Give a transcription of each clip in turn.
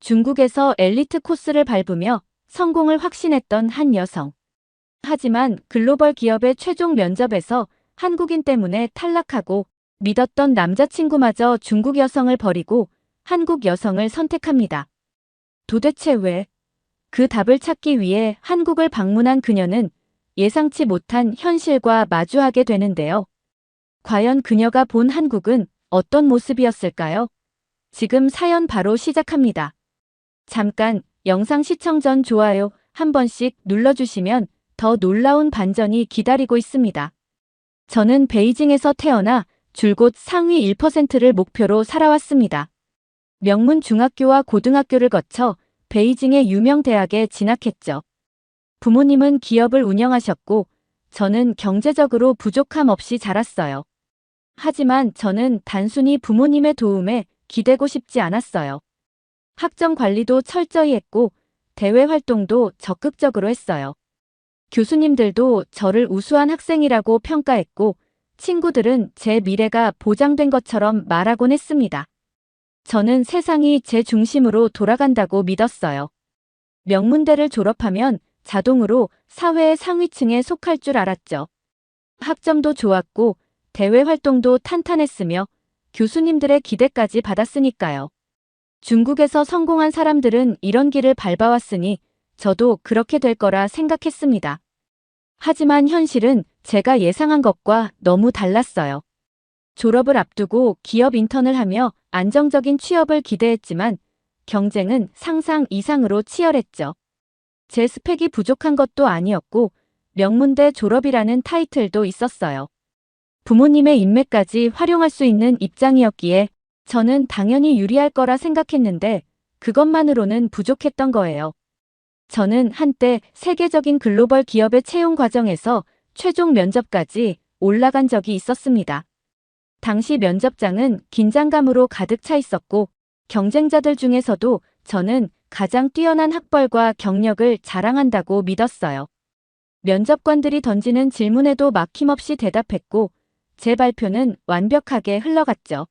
중국에서 엘리트 코스를 밟으며 성공을 확신했던 한 여성. 하지만 글로벌 기업의 최종 면접에서 한국인 때문에 탈락하고 믿었던 남자친구마저 중국 여성을 버리고 한국 여성을 선택합니다. 도대체 왜? 그 답을 찾기 위해 한국을 방문한 그녀는 예상치 못한 현실과 마주하게 되는데요. 과연 그녀가 본 한국은 어떤 모습이었을까요? 지금 사연 바로 시작합니다. 잠깐 영상 시청 전 좋아요 한 번씩 눌러주시면 더 놀라운 반전이 기다리고 있습니다. 저는 베이징에서 태어나 줄곧 상위 1%를 목표로 살아왔습니다. 명문 중학교와 고등학교를 거쳐 베이징의 유명 대학에 진학했죠. 부모님은 기업을 운영하셨고 저는 경제적으로 부족함 없이 자랐어요. 하지만 저는 단순히 부모님의 도움에 기대고 싶지 않았어요. 학점 관리도 철저히 했고 대외 활동도 적극적으로 했어요. 교수님들도 저를 우수한 학생이라고 평가했고 친구들은 제 미래가 보장된 것처럼 말하곤 했습니다. 저는 세상이 제 중심으로 돌아간다고 믿었어요. 명문대를 졸업하면 자동으로 사회의 상위층에 속할 줄 알았죠. 학점도 좋았고 대외 활동도 탄탄했으며 교수님들의 기대까지 받았으니까요. 중국에서 성공한 사람들은 이런 길을 밟아왔으니 저도 그렇게 될 거라 생각했습니다. 하지만 현실은 제가 예상한 것과 너무 달랐어요. 졸업을 앞두고 기업 인턴을 하며 안정적인 취업을 기대했지만 경쟁은 상상 이상으로 치열했죠. 제 스펙이 부족한 것도 아니었고 명문대 졸업이라는 타이틀도 있었어요. 부모님의 인맥까지 활용할 수 있는 입장이었기에 저는 당연히 유리할 거라 생각했는데 그것만으로는 부족했던 거예요. 저는 한때 세계적인 글로벌 기업의 채용 과정에서 최종 면접까지 올라간 적이 있었습니다. 당시 면접장은 긴장감으로 가득 차 있었고 경쟁자들 중에서도 저는 가장 뛰어난 학벌과 경력을 자랑한다고 믿었어요. 면접관들이 던지는 질문에도 막힘없이 대답했고 제 발표는 완벽하게 흘러갔죠.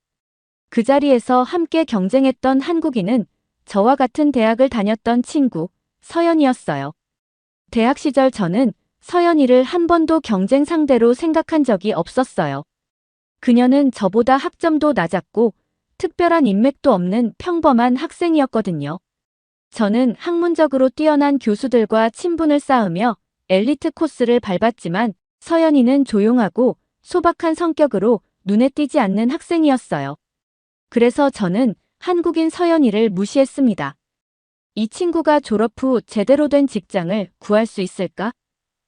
그 자리에서 함께 경쟁했던 한국인은 저와 같은 대학을 다녔던 친구 서연이었어요. 대학 시절 저는 서연이를 한 번도 경쟁 상대로 생각한 적이 없었어요. 그녀는 저보다 학점도 낮았고 특별한 인맥도 없는 평범한 학생이었거든요. 저는 학문적으로 뛰어난 교수들과 친분을 쌓으며 엘리트 코스를 밟았지만 서연이는 조용하고 소박한 성격으로 눈에 띄지 않는 학생이었어요. 그래서 저는 한국인 서연이를 무시했습니다. 이 친구가 졸업 후 제대로 된 직장을 구할 수 있을까?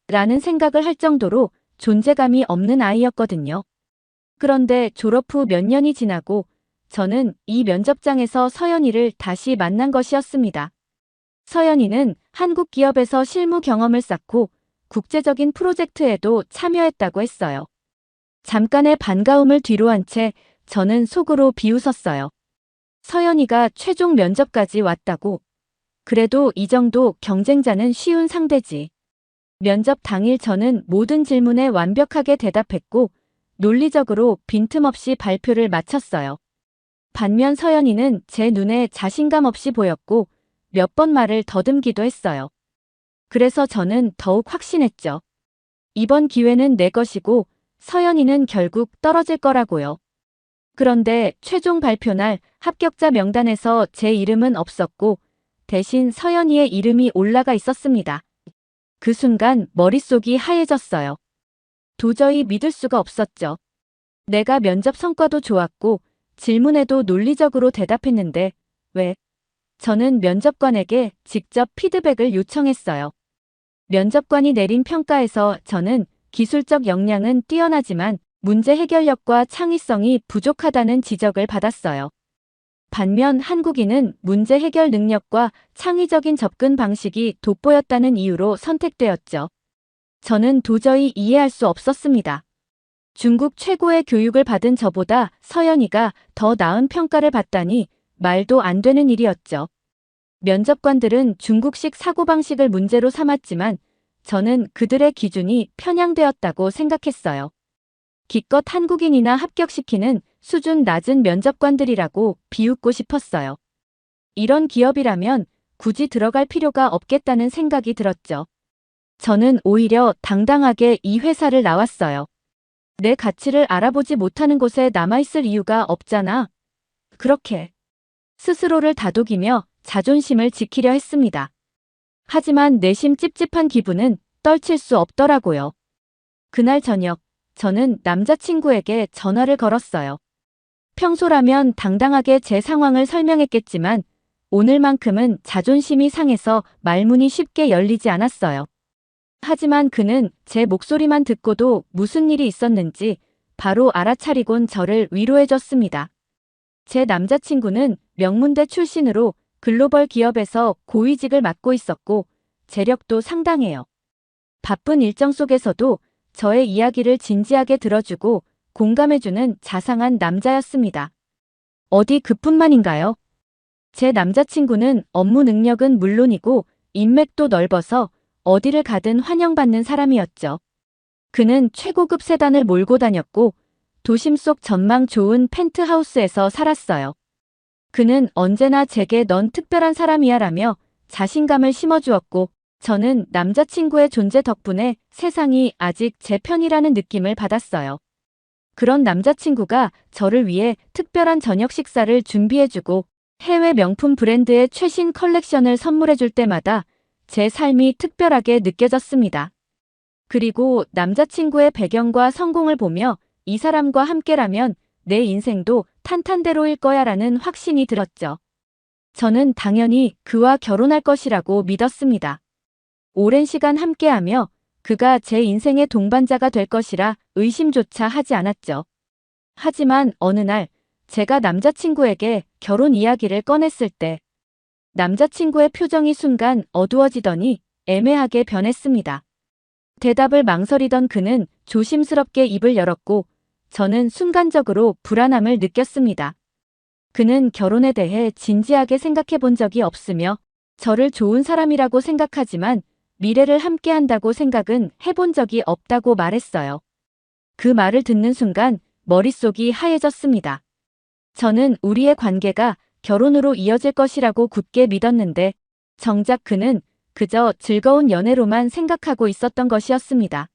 라는 생각을 할 정도로 존재감이 없는 아이였거든요. 그런데 졸업 후 몇 년이 지나고 저는 이 면접장에서 서연이를 다시 만난 것이었습니다. 서연이는 한국 기업에서 실무 경험을 쌓고 국제적인 프로젝트에도 참여했다고 했어요. 잠깐의 반가움을 뒤로한 채 저는 속으로 비웃었어요. 서연이가 최종 면접까지 왔다고. 그래도 이 정도 경쟁자는 쉬운 상대지. 면접 당일 저는 모든 질문에 완벽하게 대답했고 논리적으로 빈틈없이 발표를 마쳤어요. 반면 서연이는 제 눈에 자신감 없이 보였고 몇 번 말을 더듬기도 했어요. 그래서 저는 더욱 확신했죠. 이번 기회는 내 것이고 서연이는 결국 떨어질 거라고요. 그런데 최종 발표 날 합격자 명단에서 제 이름은 없었고 대신 서연이의 이름이 올라가 있었습니다. 그 순간 머릿속이 하얘졌어요. 도저히 믿을 수가 없었죠. 내가 면접 성과도 좋았고 질문에도 논리적으로 대답했는데 왜? 저는 면접관에게 직접 피드백을 요청했어요. 면접관이 내린 평가에서 저는 기술적 역량은 뛰어나지만 문제 해결력과 창의성이 부족하다는 지적을 받았어요. 반면 한국인은 문제 해결 능력과 창의적인 접근 방식이 돋보였다는 이유로 선택되었죠. 저는 도저히 이해할 수 없었습니다. 중국 최고의 교육을 받은 저보다 서연이가 더 나은 평가를 받다니 말도 안 되는 일이었죠. 면접관들은 중국식 사고방식을 문제로 삼았지만 저는 그들의 기준이 편향되었다고 생각했어요. 기껏 한국인이나 합격시키는 수준 낮은 면접관들이라고 비웃고 싶었어요. 이런 기업이라면 굳이 들어갈 필요가 없겠다는 생각이 들었죠. 저는 오히려 당당하게 이 회사를 나왔어요. 내 가치를 알아보지 못하는 곳에 남아있을 이유가 없잖아. 그렇게 스스로를 다독이며 자존심을 지키려 했습니다. 하지만 내심 찝찝한 기분은 떨칠 수 없더라고요. 그날 저녁, 저는 남자친구에게 전화를 걸었어요. 평소라면 당당하게 제 상황을 설명했겠지만 오늘만큼은 자존심이 상해서 말문이 쉽게 열리지 않았어요. 하지만 그는 제 목소리만 듣고도 무슨 일이 있었는지 바로 알아차리곤 저를 위로해줬습니다. 제 남자친구는 명문대 출신으로 글로벌 기업에서 고위직을 맡고 있었고 재력도 상당해요. 바쁜 일정 속에서도 저의 이야기를 진지하게 들어주고 공감해주는 자상한 남자였습니다. 어디 그뿐만인가요? 제 남자친구는 업무 능력은 물론이고 인맥도 넓어서 어디를 가든 환영받는 사람이었죠. 그는 최고급 세단을 몰고 다녔고 도심 속 전망 좋은 펜트하우스에서 살았어요. 그는 언제나 제게 넌 특별한 사람이야 라며 자신감을 심어주었고 저는 남자친구의 존재 덕분에 세상이 아직 제 편이라는 느낌을 받았어요. 그런 남자친구가 저를 위해 특별한 저녁 식사를 준비해주고 해외 명품 브랜드의 최신 컬렉션을 선물해줄 때마다 제 삶이 특별하게 느껴졌습니다. 그리고 남자친구의 배경과 성공을 보며 이 사람과 함께라면 내 인생도 탄탄대로일 거야라는 확신이 들었죠. 저는 당연히 그와 결혼할 것이라고 믿었습니다. 오랜 시간 함께하며 그가 제 인생의 동반자가 될 것이라 의심조차 하지 않았죠. 하지만 어느 날 제가 남자친구에게 결혼 이야기를 꺼냈을 때 남자친구의 표정이 순간 어두워지더니 애매하게 변했습니다. 대답을 망설이던 그는 조심스럽게 입을 열었고 저는 순간적으로 불안함을 느꼈습니다. 그는 결혼에 대해 진지하게 생각해 본 적이 없으며 저를 좋은 사람이라고 생각하지만 미래를 함께한다고 생각은 해본 적이 없다고 말했어요. 그 말을 듣는 순간 머릿속이 하얘졌습니다. 저는 우리의 관계가 결혼으로 이어질 것이라고 굳게 믿었는데 정작 그는 그저 즐거운 연애로만 생각하고 있었던 것이었습니다.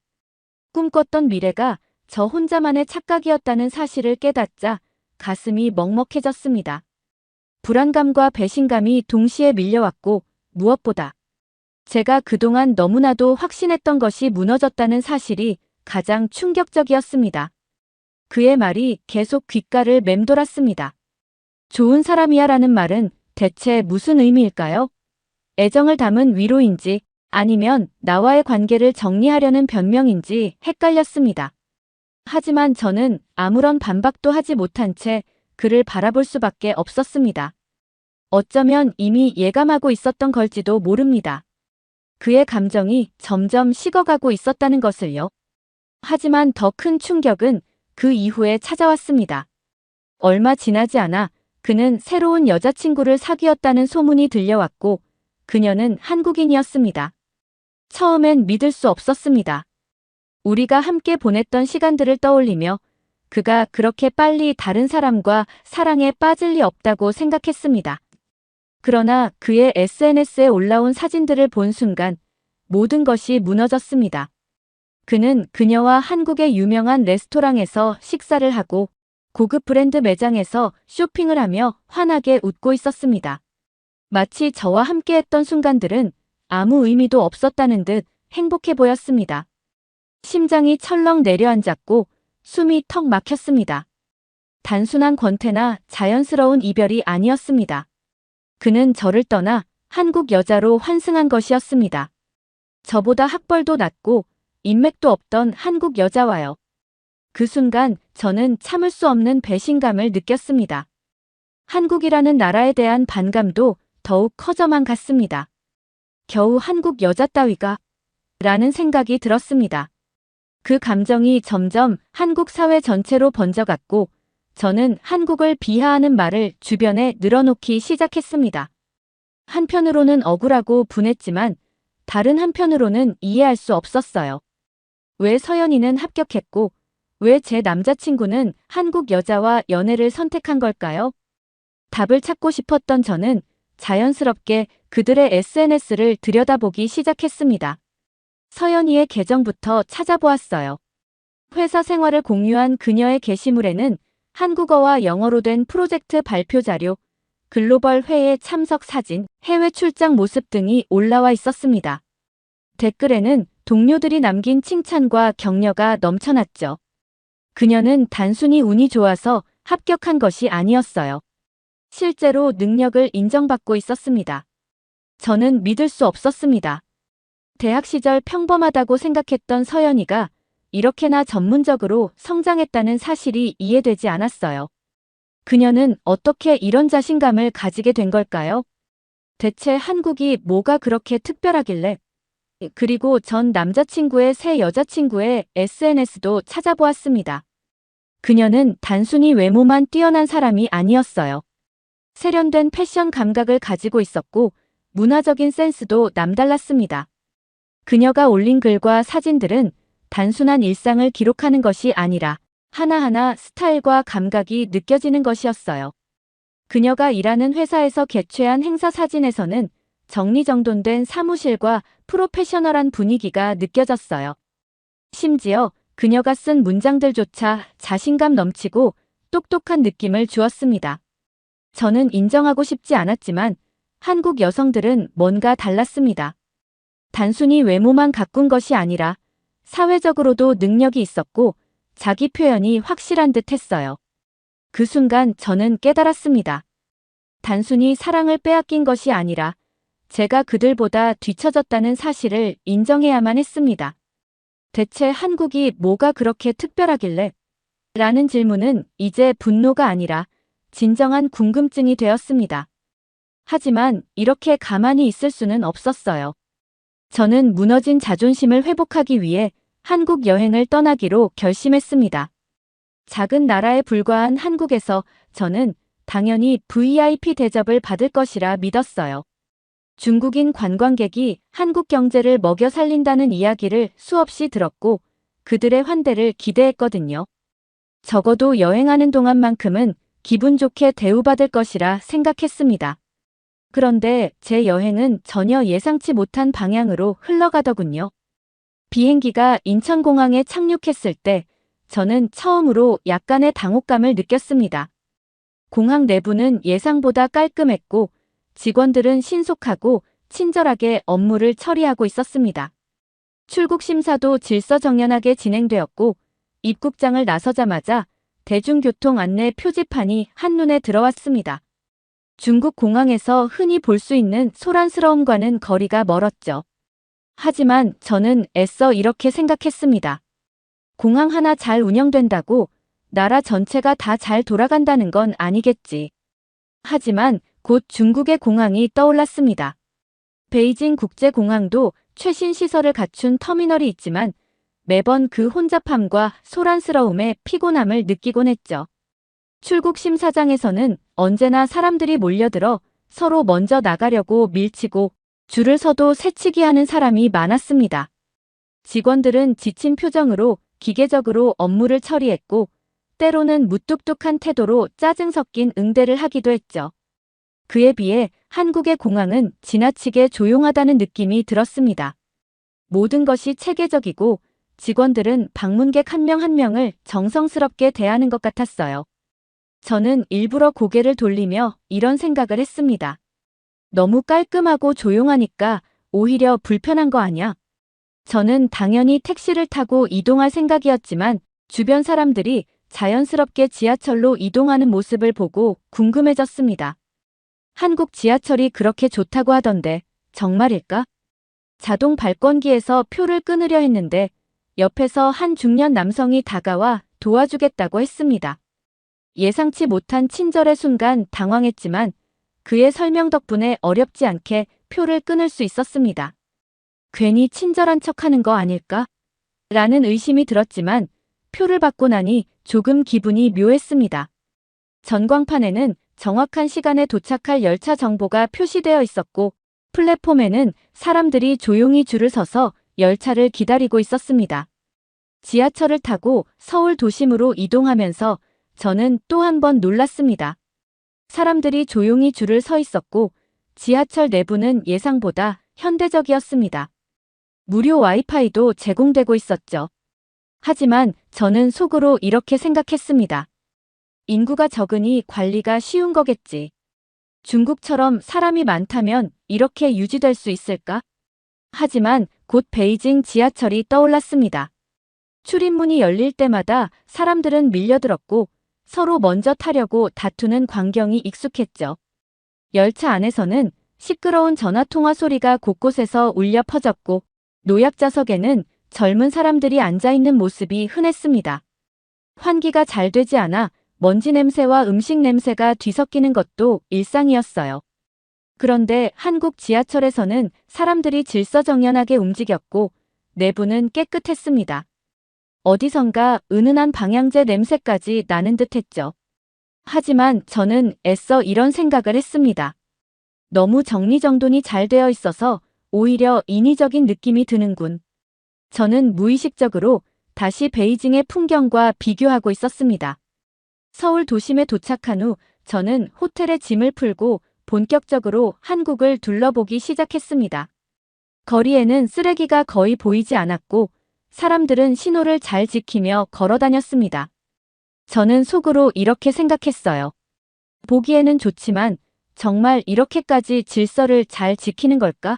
꿈꿨던 미래가 저 혼자만의 착각이었다는 사실을 깨닫자 가슴이 먹먹해졌습니다. 불안감과 배신감이 동시에 밀려왔고 무엇보다 제가 그동안 너무나도 확신했던 것이 무너졌다는 사실이 가장 충격적이었습니다. 그의 말이 계속 귓가를 맴돌았습니다. 좋은 사람이야 라는 말은 대체 무슨 의미일까요? 애정을 담은 위로인지 아니면 나와의 관계를 정리하려는 변명인지 헷갈렸습니다. 하지만 저는 아무런 반박도 하지 못한 채 그를 바라볼 수밖에 없었습니다. 어쩌면 이미 예감하고 있었던 걸지도 모릅니다. 그의 감정이 점점 식어가고 있었다는 것을요. 하지만 더 큰 충격은 그 이후에 찾아왔습니다. 얼마 지나지 않아 그는 새로운 여자친구를 사귀었다는 소문이 들려왔고 그녀는 한국인이었습니다. 처음엔 믿을 수 없었습니다. 우리가 함께 보냈던 시간들을 떠올리며 그가 그렇게 빨리 다른 사람과 사랑에 빠질 리 없다고 생각했습니다. 그러나 그의 SNS에 올라온 사진들을 본 순간 모든 것이 무너졌습니다. 그는 그녀와 한국의 유명한 레스토랑에서 식사를 하고 고급 브랜드 매장에서 쇼핑을 하며 환하게 웃고 있었습니다. 마치 저와 함께했던 순간들은 아무 의미도 없었다는 듯 행복해 보였습니다. 심장이 철렁 내려앉았고 숨이 턱 막혔습니다. 단순한 권태나 자연스러운 이별이 아니었습니다. 그는 저를 떠나 한국 여자로 환승한 것이었습니다. 저보다 학벌도 낮고 인맥도 없던 한국 여자와요. 그 순간 저는 참을 수 없는 배신감을 느꼈습니다. 한국이라는 나라에 대한 반감도 더욱 커져만 갔습니다. 겨우 한국 여자 따위가 라는 생각이 들었습니다. 그 감정이 점점 한국 사회 전체로 번져갔고 저는 한국을 비하하는 말을 주변에 늘어놓기 시작했습니다. 한편으로는 억울하고 분했지만 다른 한편으로는 이해할 수 없었어요. 왜 서연이는 합격했고 왜 제 남자친구는 한국 여자와 연애를 선택한 걸까요? 답을 찾고 싶었던 저는 자연스럽게 그들의 SNS를 들여다보기 시작했습니다. 서연이의 계정부터 찾아보았어요. 회사 생활을 공유한 그녀의 게시물에는 한국어와 영어로 된 프로젝트 발표 자료, 글로벌 회의 참석 사진, 해외 출장 모습 등이 올라와 있었습니다. 댓글에는 동료들이 남긴 칭찬과 격려가 넘쳐났죠. 그녀는 단순히 운이 좋아서 합격한 것이 아니었어요. 실제로 능력을 인정받고 있었습니다. 저는 믿을 수 없었습니다. 대학 시절 평범하다고 생각했던 서연이가 이렇게나 전문적으로 성장했다는 사실이 이해되지 않았어요. 그녀는 어떻게 이런 자신감을 가지게 된 걸까요? 대체 한국이 뭐가 그렇게 특별하길래? 그리고 전 남자친구의 새 여자친구의 SNS도 찾아보았습니다. 그녀는 단순히 외모만 뛰어난 사람이 아니었어요. 세련된 패션 감각을 가지고 있었고 문화적인 센스도 남달랐습니다. 그녀가 올린 글과 사진들은 단순한 일상을 기록하는 것이 아니라 하나하나 스타일과 감각이 느껴지는 것이었어요. 그녀가 일하는 회사에서 개최한 행사 사진에서는 정리정돈된 사무실과 프로페셔널한 분위기가 느껴졌어요. 심지어 그녀가 쓴 문장들조차 자신감 넘치고 똑똑한 느낌을 주었습니다. 저는 인정하고 싶지 않았지만 한국 여성들은 뭔가 달랐습니다. 단순히 외모만 가꾼 것이 아니라 사회적으로도 능력이 있었고 자기 표현이 확실한 듯 했어요. 그 순간 저는 깨달았습니다. 단순히 사랑을 빼앗긴 것이 아니라 제가 그들보다 뒤처졌다는 사실을 인정해야만 했습니다. 대체 한국이 뭐가 그렇게 특별하길래? 라는 질문은 이제 분노가 아니라 진정한 궁금증이 되었습니다. 하지만 이렇게 가만히 있을 수는 없었어요. 저는 무너진 자존심을 회복하기 위해 한국 여행을 떠나기로 결심했습니다. 작은 나라에 불과한 한국에서 저는 당연히 VIP 대접을 받을 것이라 믿었어요. 중국인 관광객이 한국 경제를 먹여 살린다는 이야기를 수없이 들었고 그들의 환대를 기대했거든요. 적어도 여행하는 동안만큼은 기분 좋게 대우받을 것이라 생각했습니다. 그런데 제 여행은 전혀 예상치 못한 방향으로 흘러가더군요. 비행기가 인천공항에 착륙했을 때 저는 처음으로 약간의 당혹감을 느꼈습니다. 공항 내부는 예상보다 깔끔했고 직원들은 신속하고 친절하게 업무를 처리하고 있었습니다. 출국 심사도 질서정연하게 진행되었고 입국장을 나서자마자 대중교통 안내 표지판이 한눈에 들어왔습니다. 중국 공항에서 흔히 볼 수 있는 소란스러움과는 거리가 멀었죠. 하지만 저는 애써 이렇게 생각했습니다. 공항 하나 잘 운영된다고 나라 전체가 다 잘 돌아간다는 건 아니겠지. 하지만 곧 중국의 공항이 떠올랐습니다. 베이징 국제공항도 최신 시설을 갖춘 터미널이 있지만 매번 그 혼잡함과 소란스러움에 피곤함을 느끼곤 했죠. 출국 심사장에서는 언제나 사람들이 몰려들어 서로 먼저 나가려고 밀치고 줄을 서도 새치기 하는 사람이 많았습니다. 직원들은 지친 표정으로 기계적으로 업무를 처리했고 때로는 무뚝뚝한 태도로 짜증 섞인 응대를 하기도 했죠. 그에 비해 한국의 공항은 지나치게 조용하다는 느낌이 들었습니다. 모든 것이 체계적이고 직원들은 방문객 한 명 한 명을 정성스럽게 대하는 것 같았어요. 저는 일부러 고개를 돌리며 이런 생각을 했습니다. 너무 깔끔하고 조용하니까 오히려 불편한 거 아냐? 저는 당연히 택시를 타고 이동할 생각이었지만 주변 사람들이 자연스럽게 지하철로 이동하는 모습을 보고 궁금해졌습니다. 한국 지하철이 그렇게 좋다고 하던데 정말일까? 자동 발권기에서 표를 끊으려 했는데 옆에서 한 중년 남성이 다가와 도와주겠다고 했습니다. 예상치 못한 친절의 순간 당황했지만 그의 설명 덕분에 어렵지 않게 표를 끊을 수 있었습니다. 괜히 친절한 척하는 거 아닐까? 라는 의심이 들었지만 표를 받고 나니 조금 기분이 묘했습니다. 전광판에는 정확한 시간에 도착할 열차 정보가 표시되어 있었고 플랫폼에는 사람들이 조용히 줄을 서서 열차를 기다리고 있었습니다. 지하철을 타고 서울 도심으로 이동하면서 저는 또 한 번 놀랐습니다. 사람들이 조용히 줄을 서 있었고 지하철 내부는 예상보다 현대적이었습니다. 무료 와이파이도 제공되고 있었죠. 하지만 저는 속으로 이렇게 생각했습니다. 인구가 적으니 관리가 쉬운 거겠지. 중국처럼 사람이 많다면 이렇게 유지될 수 있을까? 하지만 곧 베이징 지하철이 떠올랐습니다. 출입문이 열릴 때마다 사람들은 밀려들었고 서로 먼저 타려고 다투는 광경이 익숙했죠. 열차 안에서는 시끄러운 전화통화 소리가 곳곳에서 울려 퍼졌고 노약자석에는 젊은 사람들이 앉아있는 모습이 흔했습니다. 환기가 잘 되지 않아 먼지 냄새와 음식 냄새가 뒤섞이는 것도 일상이었어요. 그런데 한국 지하철에서는 사람들이 질서정연하게 움직였고 내부는 깨끗했습니다. 어디선가 은은한 방향제 냄새까지 나는 듯했죠. 하지만 저는 애써 이런 생각을 했습니다. 너무 정리정돈이 잘 되어 있어서 오히려 인위적인 느낌이 드는군. 저는 무의식적으로 다시 베이징의 풍경과 비교하고 있었습니다. 서울 도심에 도착한 후 저는 호텔에 짐을 풀고 본격적으로 한국을 둘러보기 시작했습니다. 거리에는 쓰레기가 거의 보이지 않았고 사람들은 신호를 잘 지키며 걸어 다녔습니다. 저는 속으로 이렇게 생각했어요. 보기에는 좋지만 정말 이렇게까지 질서를 잘 지키는 걸까?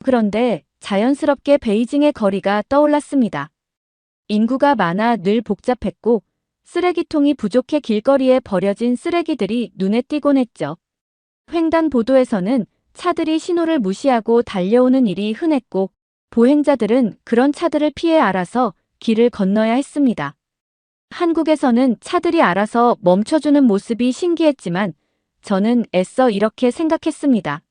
그런데 자연스럽게 베이징의 거리가 떠올랐습니다. 인구가 많아 늘 복잡했고 쓰레기통이 부족해 길거리에 버려진 쓰레기들이 눈에 띄곤 했죠. 횡단보도에서는 차들이 신호를 무시하고 달려오는 일이 흔했고 보행자들은 그런 차들을 피해 알아서 길을 건너야 했습니다. 한국에서는 차들이 알아서 멈춰주는 모습이 신기했지만 저는 애써 이렇게 생각했습니다.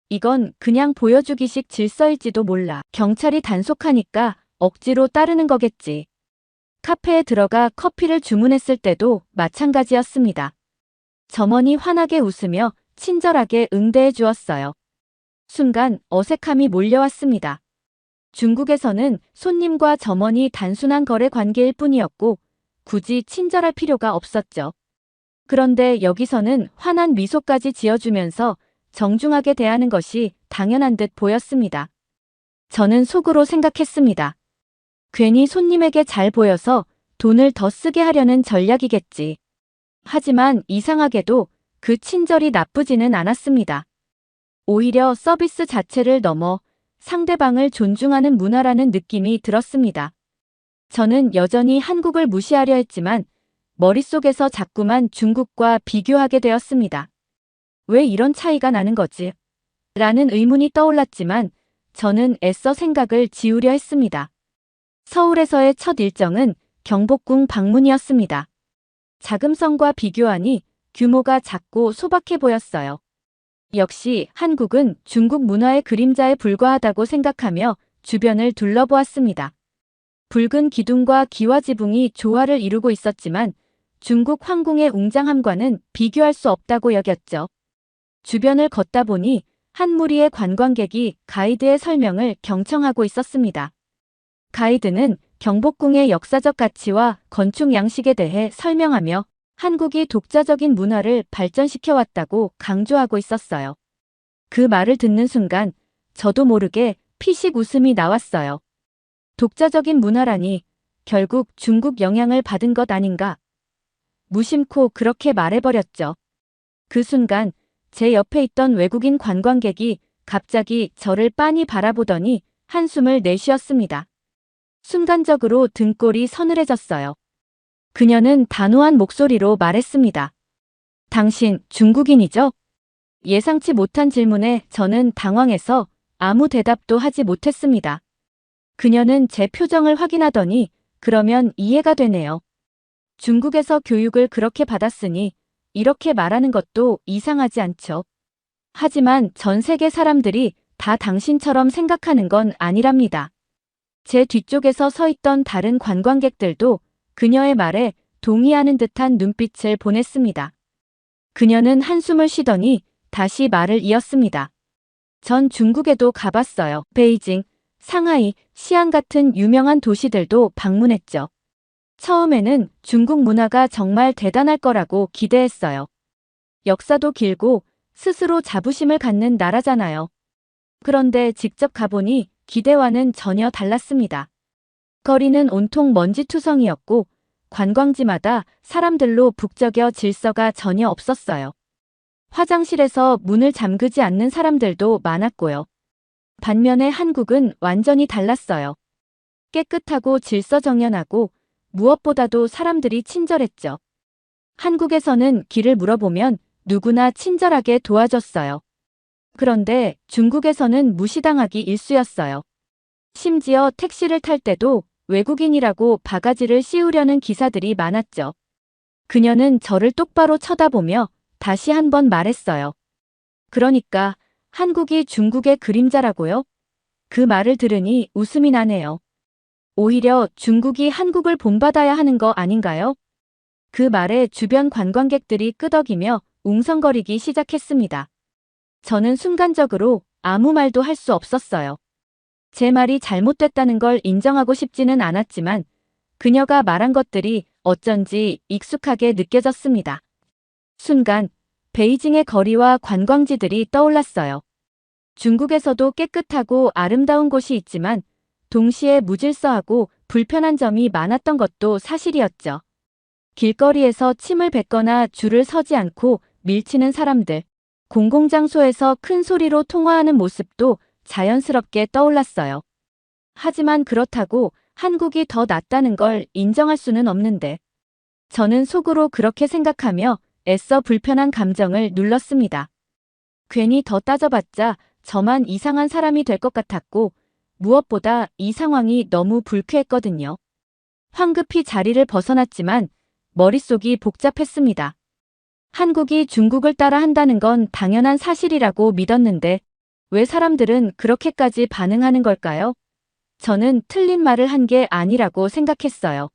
이건 그냥 보여주기식 질서일지도 몰라. 경찰이 단속하니까 억지로 따르는 거겠지. 카페에 들어가 커피를 주문했을 때도 마찬가지였습니다. 점원이 환하게 웃으며 친절하게 응대해 주었어요. 순간 어색함이 몰려왔습니다. 중국에서는 손님과 점원이 단순한 거래 관계일 뿐이었고 굳이 친절할 필요가 없었죠. 그런데 여기서는 환한 미소까지 지어주면서 정중하게 대하는 것이 당연한 듯 보였습니다. 저는 속으로 생각했습니다. 괜히 손님에게 잘 보여서 돈을 더 쓰게 하려는 전략이겠지. 하지만 이상하게도 그 친절이 나쁘지는 않았습니다. 오히려 서비스 자체를 넘어 상대방을 존중하는 문화라는 느낌이 들었습니다. 저는 여전히 한국을 무시하려 했지만 머릿속에서 자꾸만 중국과 비교하게 되었습니다. 왜 이런 차이가 나는 거지? 라는 의문이 떠올랐지만 저는 애써 생각을 지우려 했습니다. 서울에서의 첫 일정은 경복궁 방문이었습니다. 자금성과 비교하니 규모가 작고 소박해 보였어요. 역시 한국은 중국 문화의 그림자에 불과하다고 생각하며 주변을 둘러보았습니다. 붉은 기둥과 기와지붕이 조화를 이루고 있었지만 중국 황궁의 웅장함과는 비교할 수 없다고 여겼죠. 주변을 걷다 보니 한 무리의 관광객이 가이드의 설명을 경청하고 있었습니다. 가이드는 경복궁의 역사적 가치와 건축 양식에 대해 설명하며 한국이 독자적인 문화를 발전시켜왔다고 강조하고 있었어요. 그 말을 듣는 순간 저도 모르게 피식 웃음이 나왔어요. 독자적인 문화라니 결국 중국 영향을 받은 것 아닌가? 무심코 그렇게 말해버렸죠. 그 순간 제 옆에 있던 외국인 관광객이 갑자기 저를 빤히 바라보더니 한숨을 내쉬었습니다. 순간적으로 등골이 서늘해졌어요. 그녀는 단호한 목소리로 말했습니다. 당신 중국인이죠? 예상치 못한 질문에 저는 당황해서 아무 대답도 하지 못했습니다. 그녀는 제 표정을 확인하더니 그러면 이해가 되네요. 중국에서 교육을 그렇게 받았으니 이렇게 말하는 것도 이상하지 않죠. 하지만 전 세계 사람들이 다 당신처럼 생각하는 건 아니랍니다. 제 뒤쪽에서 서 있던 다른 관광객들도 그녀의 말에 동의하는 듯한 눈빛을 보냈습니다. 그녀는 한숨을 쉬더니 다시 말을 이었습니다. 전 중국에도 가봤어요. 베이징, 상하이, 시안 같은 유명한 도시들도 방문했죠. 처음에는 중국 문화가 정말 대단할 거라고 기대했어요. 역사도 길고 스스로 자부심을 갖는 나라잖아요. 그런데 직접 가보니 기대와는 전혀 달랐습니다. 거리는 온통 먼지투성이었고 관광지마다 사람들로 북적여 질서가 전혀 없었어요. 화장실에서 문을 잠그지 않는 사람들도 많았고요. 반면에 한국은 완전히 달랐어요. 깨끗하고 질서정연하고 무엇보다도 사람들이 친절했죠. 한국에서는 길을 물어보면 누구나 친절하게 도와줬어요. 그런데 중국에서는 무시당하기 일쑤였어요. 심지어 택시를 탈 때도 외국인이라고 바가지를 씌우려는 기사들이 많았죠. 그녀는 저를 똑바로 쳐다보며 다시 한번 말했어요. 그러니까 한국이 중국의 그림자라고요? 그 말을 들으니 웃음이 나네요. 오히려 중국이 한국을 본받아야 하는 거 아닌가요? 그 말에 주변 관광객들이 끄덕이며 웅성거리기 시작했습니다. 저는 순간적으로 아무 말도 할 수 없었어요. 제 말이 잘못됐다는 걸 인정하고 싶지는 않았지만 그녀가 말한 것들이 어쩐지 익숙하게 느껴졌습니다. 순간 베이징의 거리와 관광지들이 떠올랐어요. 중국에서도 깨끗하고 아름다운 곳이 있지만 동시에 무질서하고 불편한 점이 많았던 것도 사실이었죠. 길거리에서 침을 뱉거나 줄을 서지 않고 밀치는 사람들, 공공장소에서 큰 소리로 통화하는 모습도 자연스럽게 떠올랐어요. 하지만 그렇다고 한국이 더 낫다는 걸 인정할 수는 없는데 저는 속으로 그렇게 생각하며 애써 불편한 감정을 눌렀습니다. 괜히 더 따져봤자 저만 이상한 사람이 될 것 같았고 무엇보다 이 상황이 너무 불쾌했거든요. 황급히 자리를 벗어났지만 머릿속이 복잡했습니다. 한국이 중국을 따라 한다는 건 당연한 사실이라고 믿었는데 왜 사람들은 그렇게까지 반응하는 걸까요? 저는 틀린 말을 한 게 아니라고 생각했어요.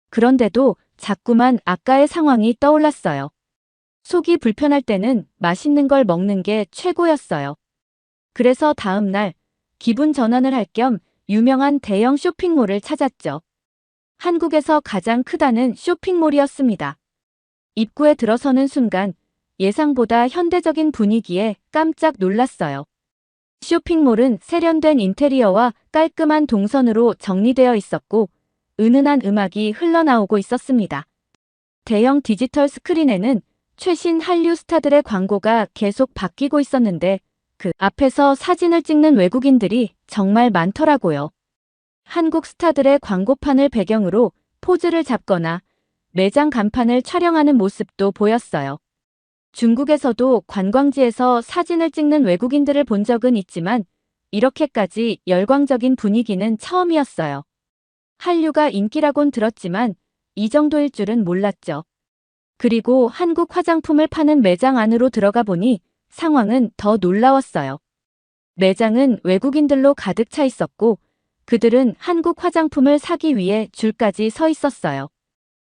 그런데도 자꾸만 아까의 상황이 떠올랐어요. 속이 불편할 때는 맛있는 걸 먹는 게 최고였어요. 그래서 다음 날 기분 전환을 할 겸 유명한 대형 쇼핑몰을 찾았죠. 한국에서 가장 크다는 쇼핑몰이었습니다. 입구에 들어서는 순간 예상보다 현대적인 분위기에 깜짝 놀랐어요. 쇼핑몰은 세련된 인테리어와 깔끔한 동선으로 정리되어 있었고 은은한 음악이 흘러나오고 있었습니다. 대형 디지털 스크린에는 최신 한류 스타들의 광고가 계속 바뀌고 있었는데 그 앞에서 사진을 찍는 외국인들이 정말 많더라고요. 한국 스타들의 광고판을 배경으로 포즈를 잡거나 매장 간판을 촬영하는 모습도 보였어요. 중국에서도 관광지에서 사진을 찍는 외국인들을 본 적은 있지만 이렇게까지 열광적인 분위기는 처음이었어요. 한류가 인기라곤 들었지만 이 정도일 줄은 몰랐죠. 그리고 한국 화장품을 파는 매장 안으로 들어가 보니 상황은 더 놀라웠어요. 매장은 외국인들로 가득 차 있었고 그들은 한국 화장품을 사기 위해 줄까지 서 있었어요.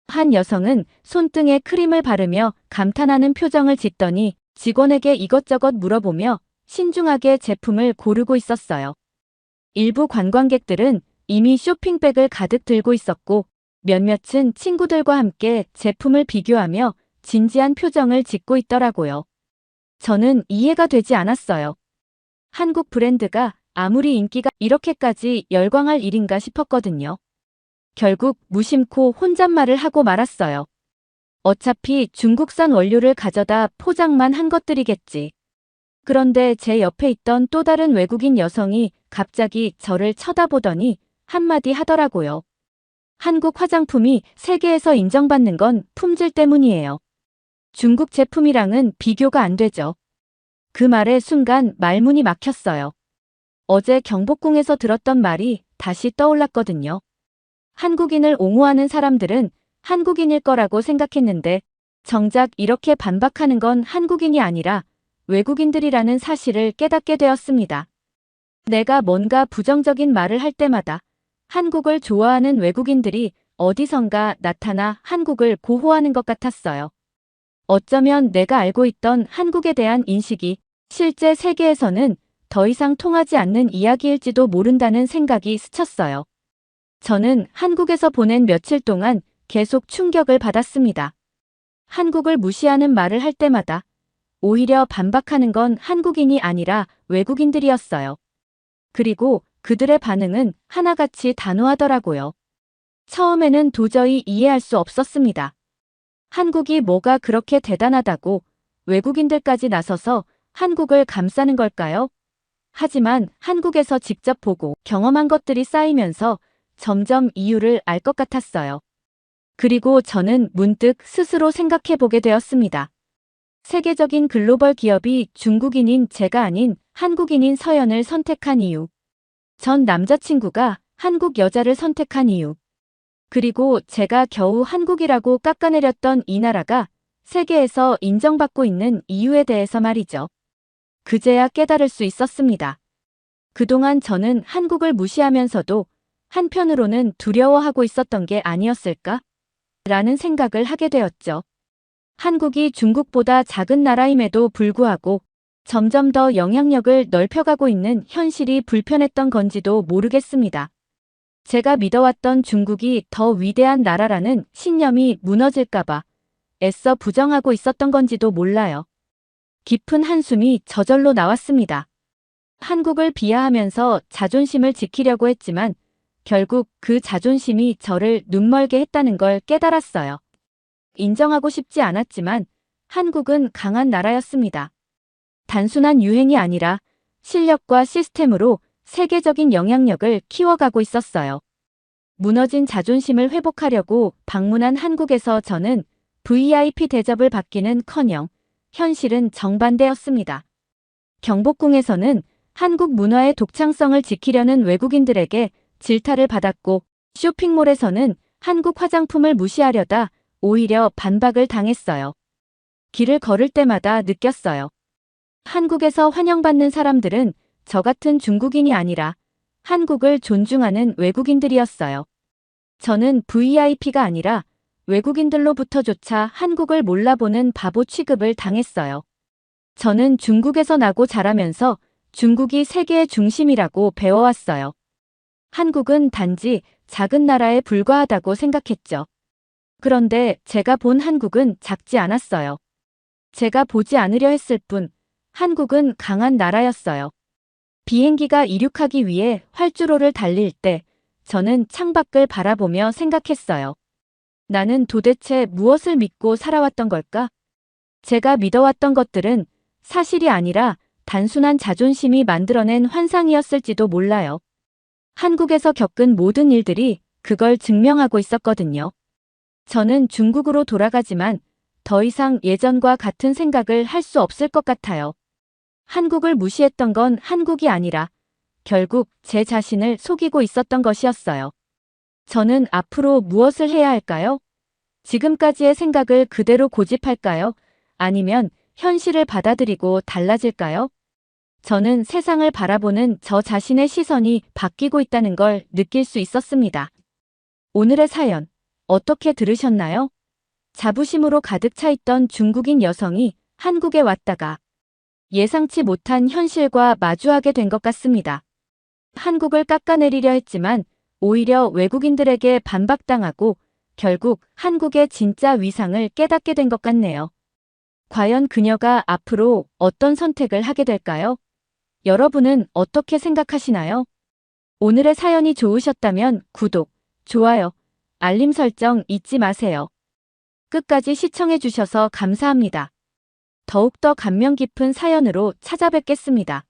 한 여성은 손등에 크림을 바르며 감탄하는 표정을 짓더니 직원에게 이것저것 물어보며 신중하게 제품을 고르고 있었어요. 일부 관광객들은 이미 쇼핑백을 가득 들고 있었고 몇몇은 친구들과 함께 제품을 비교하며 진지한 표정을 짓고 있더라고요. 저는 이해가 되지 않았어요. 한국 브랜드가 아무리 인기가 이렇게까지 열광할 일인가 싶었거든요. 결국 무심코 혼잣말을 하고 말았어요. 어차피 중국산 원료를 가져다 포장만 한 것들이겠지. 그런데 제 옆에 있던 또 다른 외국인 여성이 갑자기 저를 쳐다보더니 한마디 하더라고요. 한국 화장품이 세계에서 인정받는 건 품질 때문이에요. 중국 제품이랑은 비교가 안 되죠. 그 말에 순간 말문이 막혔어요. 어제 경복궁에서 들었던 말이 다시 떠올랐거든요. 한국인을 옹호하는 사람들은 한국인일 거라고 생각했는데 정작 이렇게 반박하는 건 한국인이 아니라 외국인들이라는 사실을 깨닫게 되었습니다. 내가 뭔가 부정적인 말을 할 때마다 한국을 좋아하는 외국인들이 어디선가 나타나 한국을 고호하는 것 같았어요. 어쩌면 내가 알고 있던 한국에 대한 인식이 실제 세계에서는 더 이상 통하지 않는 이야기일지도 모른다는 생각이 스쳤어요. 저는 한국에서 보낸 며칠 동안 계속 충격을 받았습니다. 한국을 무시하는 말을 할 때마다 오히려 반박하는 건 한국인이 아니라 외국인들이었어요. 그리고 그들의 반응은 하나같이 단호하더라고요. 처음에는 도저히 이해할 수 없었습니다. 한국이 뭐가 그렇게 대단하다고 외국인들까지 나서서 한국을 감싸는 걸까요? 하지만 한국에서 직접 보고 경험한 것들이 쌓이면서 점점 이유를 알 것 같았어요. 그리고 저는 문득 스스로 생각해 보게 되었습니다. 세계적인 글로벌 기업이 중국인인 제가 아닌 한국인인 서연을 선택한 이유. 전 남자친구가 한국 여자를 선택한 이유. 그리고 제가 겨우 한국이라고 깎아내렸던 이 나라가 세계에서 인정받고 있는 이유에 대해서 말이죠. 그제야 깨달을 수 있었습니다. 그동안 저는 한국을 무시하면서도 한편으로는 두려워하고 있었던 게 아니었을까? 라는 생각을 하게 되었죠. 한국이 중국보다 작은 나라임에도 불구하고 점점 더 영향력을 넓혀가고 있는 현실이 불편했던 건지도 모르겠습니다. 제가 믿어왔던 중국이 더 위대한 나라라는 신념이 무너질까봐 애써 부정하고 있었던 건지도 몰라요. 깊은 한숨이 저절로 나왔습니다. 한국을 비하하면서 자존심을 지키려고 했지만 결국 그 자존심이 저를 눈멀게 했다는 걸 깨달았어요. 인정하고 싶지 않았지만 한국은 강한 나라였습니다. 단순한 유행이 아니라 실력과 시스템으로 세계적인 영향력을 키워가고 있었어요. 무너진 자존심을 회복하려고 방문한 한국에서 저는 VIP 대접을 받기는커녕 현실은 정반대였습니다. 경복궁에서는 한국 문화의 독창성을 지키려는 외국인들에게 질타를 받았고 쇼핑몰에서는 한국 화장품을 무시하려다 오히려 반박을 당했어요. 길을 걸을 때마다 느꼈어요. 한국에서 환영받는 사람들은 저 같은 중국인이 아니라 한국을 존중하는 외국인들이었어요. 저는 VIP가 아니라 외국인들로부터조차 한국을 몰라보는 바보 취급을 당했어요. 저는 중국에서 나고 자라면서 중국이 세계의 중심이라고 배워왔어요. 한국은 단지 작은 나라에 불과하다고 생각했죠. 그런데 제가 본 한국은 작지 않았어요. 제가 보지 않으려 했을 뿐 한국은 강한 나라였어요. 비행기가 이륙하기 위해 활주로를 달릴 때 저는 창밖을 바라보며 생각했어요. 나는 도대체 무엇을 믿고 살아왔던 걸까? 제가 믿어왔던 것들은 사실이 아니라 단순한 자존심이 만들어낸 환상이었을지도 몰라요. 한국에서 겪은 모든 일들이 그걸 증명하고 있었거든요. 저는 중국으로 돌아가지만 더 이상 예전과 같은 생각을 할 수 없을 것 같아요. 한국을 무시했던 건 한국이 아니라 결국 제 자신을 속이고 있었던 것이었어요. 저는 앞으로 무엇을 해야 할까요? 지금까지의 생각을 그대로 고집할까요? 아니면 현실을 받아들이고 달라질까요? 저는 세상을 바라보는 저 자신의 시선이 바뀌고 있다는 걸 느낄 수 있었습니다. 오늘의 사연, 어떻게 들으셨나요? 자부심으로 가득 차 있던 중국인 여성이 한국에 왔다가 예상치 못한 현실과 마주하게 된 것 같습니다. 한국을 깎아내리려 했지만 오히려 외국인들에게 반박당하고 결국 한국의 진짜 위상을 깨닫게 된 것 같네요. 과연 그녀가 앞으로 어떤 선택을 하게 될까요? 여러분은 어떻게 생각하시나요? 오늘의 사연이 좋으셨다면 구독, 좋아요, 알림 설정 잊지 마세요. 끝까지 시청해주셔서 감사합니다. 더욱더 감명 깊은 사연으로 찾아뵙겠습니다.